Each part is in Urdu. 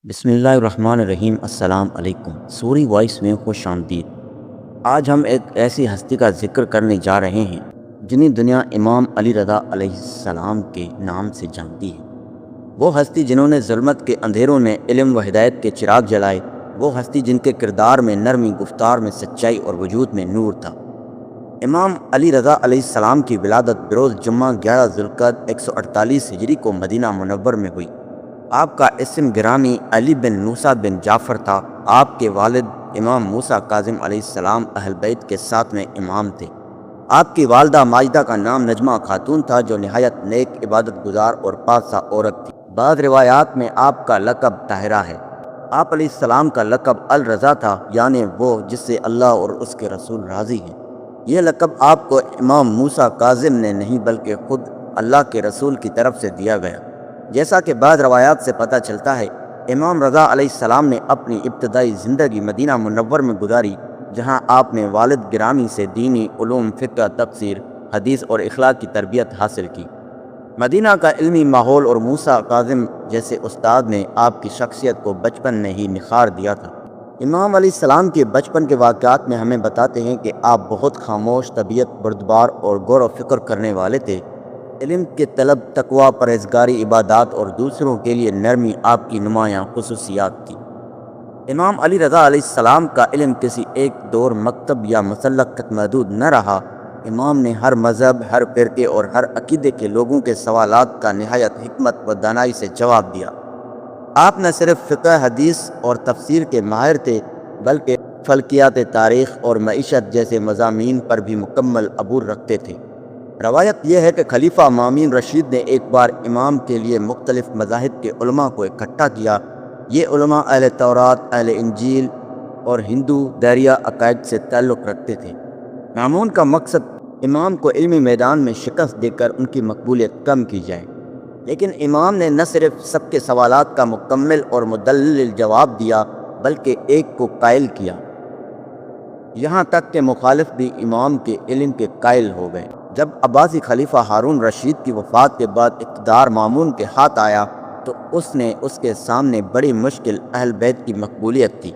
بسم اللہ الرحمن الرحیم۔ السلام علیکم۔ سوری وائس میں خوش آمدید۔ آج ہم ایک ایسی ہستی کا ذکر کرنے جا رہے ہیں جنہیں دنیا امام علی رضا علیہ السلام کے نام سے جانتی ہے۔ وہ ہستی جنہوں نے ظلمت کے اندھیروں میں علم و ہدایت کے چراغ جلائے، وہ ہستی جن کے کردار میں نرمی، گفتار میں سچائی اور وجود میں نور تھا۔ امام علی رضا علیہ السلام کی ولادت بروز جمعہ 11 ذوالقعدہ 148 ہجری کو مدینہ منور میں ہوئی۔ آپ کا اسم گرامی علی بن موسیٰ بن جعفر تھا۔ آپ کے والد امام موسیٰ کاظم علیہ السلام اہل بیت کے ساتھ میں امام تھے۔ آپ کی والدہ ماجدہ کا نام نجمہ خاتون تھا، جو نہایت نیک، عبادت گزار اور پاک عورت تھی۔ بعض روایات میں آپ کا لقب طاہرہ ہے۔ آپ علیہ السلام کا لقب الرضا تھا، یعنی وہ جس سے اللہ اور اس کے رسول راضی ہیں۔ یہ لقب آپ کو امام موسیٰ کاظم نے نہیں بلکہ خود اللہ کے رسول کی طرف سے دیا گیا۔ جیسا کہ بعض روایات سے پتہ چلتا ہے، امام رضا علیہ السلام نے اپنی ابتدائی زندگی مدینہ منور میں گزاری، جہاں آپ نے والد گرامی سے دینی علوم، فقہ، تفسیر، حدیث اور اخلاق کی تربیت حاصل کی۔ مدینہ کا علمی ماحول اور موسیٰ کاظم جیسے استاد نے آپ کی شخصیت کو بچپن میں ہی نکھار دیا تھا۔ امام علیہ السلام کے بچپن کے واقعات میں ہمیں بتاتے ہیں کہ آپ بہت خاموش طبیعت، بردبار اور غور و فکر کرنے والے تھے۔ علم کے طلب، تقویٰ، پرہیزگاری، عبادات اور دوسروں کے لیے نرمی آپ کی نمایاں خصوصیات تھی۔ امام علی رضا علیہ السلام کا علم کسی ایک دور، مکتب یا مسلک تک محدود نہ رہا۔ امام نے ہر مذہب، ہر فرقے اور ہر عقیدے کے لوگوں کے سوالات کا نہایت حکمت و دانائی سے جواب دیا۔ آپ نہ صرف فقہ، حدیث اور تفسیر کے ماہر تھے، بلکہ فلکیات، تاریخ اور معیشت جیسے مضامین پر بھی مکمل عبور رکھتے تھے۔ روایت یہ ہے کہ خلیفہ مامون رشید نے ایک بار امام کے لیے مختلف مذاہب کے علماء کو اکٹھا کیا۔ یہ علماء اہل تورات، اہل انجیل اور ہندو دائریہ عقائد سے تعلق رکھتے تھے۔ مامون کا مقصد امام کو علمی میدان میں شکست دے کر ان کی مقبولیت کم کی جائے، لیکن امام نے نہ صرف سب کے سوالات کا مکمل اور مدلل جواب دیا، بلکہ ایک کو قائل کیا، یہاں تک کہ مخالف بھی امام کے علم کے قائل ہو گئے۔ جب عباسی خلیفہ ہارون رشید کی وفات کے بعد اقتدار مامون کے ہاتھ آیا تو اس نے اس کے سامنے بڑی مشکل اہل بیت کی مقبولیت تھی۔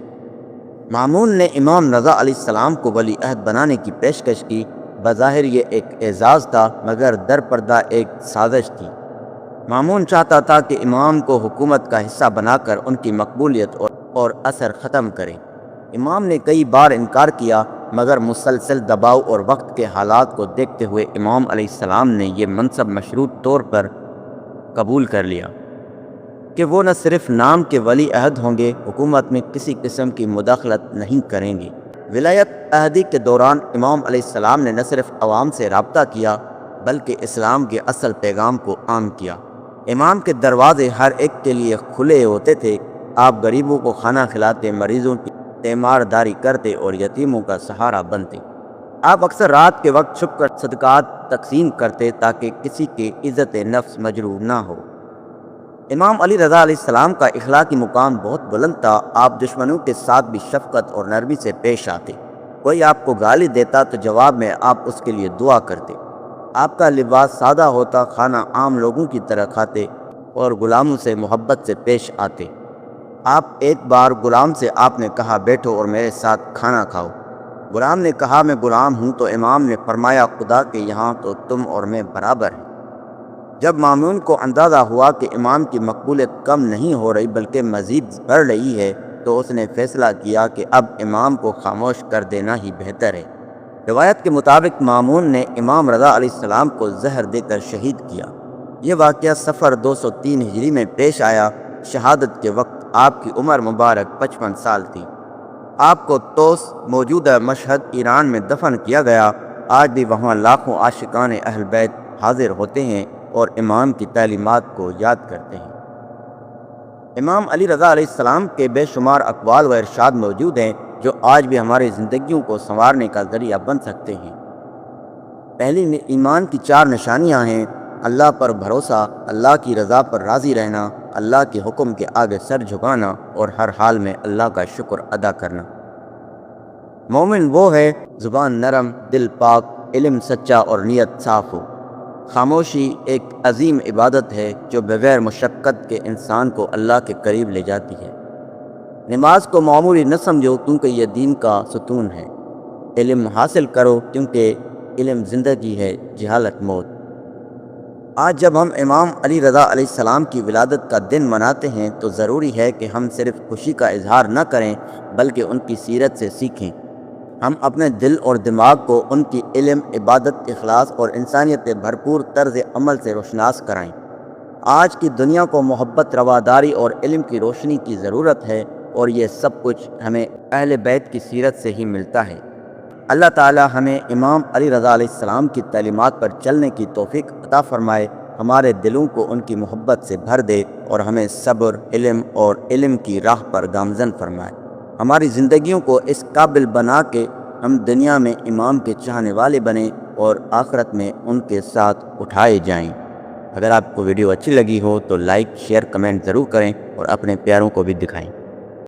مامون نے امام رضا علیہ السلام کو ولی عہد بنانے کی پیشکش کی۔ بظاہر یہ ایک اعزاز تھا، مگر در پردہ ایک سازش تھی۔ مامون چاہتا تھا کہ امام کو حکومت کا حصہ بنا کر ان کی مقبولیت اور اثر ختم کرے۔ امام نے کئی بار انکار کیا، مگر مسلسل دباؤ اور وقت کے حالات کو دیکھتے ہوئے امام علیہ السلام نے یہ منصب مشروط طور پر قبول کر لیا کہ وہ نہ صرف نام کے ولی عہد ہوں گے، حکومت میں کسی قسم کی مداخلت نہیں کریں گے۔ ولایت عہدی کے دوران امام علیہ السلام نے نہ صرف عوام سے رابطہ کیا، بلکہ اسلام کے اصل پیغام کو عام کیا۔ امام کے دروازے ہر ایک کے لیے کھلے ہوتے تھے۔ آپ غریبوں کو کھانا کھلاتے، مریضوں کی تیمارداری کرتے اور یتیموں کا سہارا بنتے۔ آپ اکثر رات کے وقت چھپ کر صدقات تقسیم کرتے تاکہ کسی کی عزت نفس مجروح نہ ہو۔ امام علی رضا علیہ السلام کا اخلاقی مقام بہت بلند تھا۔ آپ دشمنوں کے ساتھ بھی شفقت اور نرمی سے پیش آتے۔ کوئی آپ کو گالی دیتا تو جواب میں آپ اس کے لیے دعا کرتے۔ آپ کا لباس سادہ ہوتا، کھانا عام لوگوں کی طرح کھاتے اور غلاموں سے محبت سے پیش آتے۔ ایک بار غلام سے آپ نے کہا، بیٹھو اور میرے ساتھ کھانا کھاؤ۔ غلام نے کہا، میں غلام ہوں، تو امام نے فرمایا، خدا کے یہاں تو تم اور میں برابر ہیں۔ جب مامون کو اندازہ ہوا کہ امام کی مقبولیت کم نہیں ہو رہی بلکہ مزید بڑھ رہی ہے، تو اس نے فیصلہ کیا کہ اب امام کو خاموش کر دینا ہی بہتر ہے۔ روایت کے مطابق مامون نے امام رضا علیہ السلام کو زہر دے کر شہید کیا۔ یہ واقعہ صفر 203 ہجری میں پیش آیا۔ شہادت کے وقت آپ کی عمر مبارک 55 سال تھی۔ آپ کو طوس، موجودہ مشہد، ایران میں دفن کیا گیا۔ آج بھی وہاں لاکھوں عاشقان اہل بیت حاضر ہوتے ہیں اور امام کی تعلیمات کو یاد کرتے ہیں۔ امام علی رضا علیہ السلام کے بے شمار اقوال و ارشاد موجود ہیں جو آج بھی ہماری زندگیوں کو سنوارنے کا ذریعہ بن سکتے ہیں۔ پہلی ایمان کی 4 نشانیاں ہیں: اللہ پر بھروسہ، اللہ کی رضا پر راضی رہنا، اللہ کے حکم کے آگے سر جھکانا اور ہر حال میں اللہ کا شکر ادا کرنا۔ مومن وہ ہے زبان نرم، دل پاک، علم سچا اور نیت صاف ہو۔ خاموشی ایک عظیم عبادت ہے جو بغیر مشقت کے انسان کو اللہ کے قریب لے جاتی ہے۔ نماز کو معمولی نہ سمجھو کیونکہ یہ دین کا ستون ہے۔ علم حاصل کرو کیونکہ علم زندگی ہے، جہالت موت۔ آج جب ہم امام علی رضا علیہ السلام کی ولادت کا دن مناتے ہیں تو ضروری ہے کہ ہم صرف خوشی کا اظہار نہ کریں بلکہ ان کی سیرت سے سیکھیں۔ ہم اپنے دل اور دماغ کو ان کی علم، عبادت، اخلاص اور انسانیت بھرپور طرز عمل سے روشناس کرائیں۔ آج کی دنیا کو محبت، رواداری اور علم کی روشنی کی ضرورت ہے، اور یہ سب کچھ ہمیں اہل بیت کی سیرت سے ہی ملتا ہے۔ اللہ تعالی ہمیں امام علی رضا علیہ السلام کی تعلیمات پر چلنے کی توفیق عطا فرمائے، ہمارے دلوں کو ان کی محبت سے بھر دے اور ہمیں صبر، علم اور علم کی راہ پر گامزن فرمائے۔ ہماری زندگیوں کو اس قابل بنا کہ ہم دنیا میں امام کے چاہنے والے بنیں اور آخرت میں ان کے ساتھ اٹھائے جائیں۔ اگر آپ کو ویڈیو اچھی لگی ہو تو لائک، شیئر، کمنٹ ضرور کریں اور اپنے پیاروں کو بھی دکھائیں۔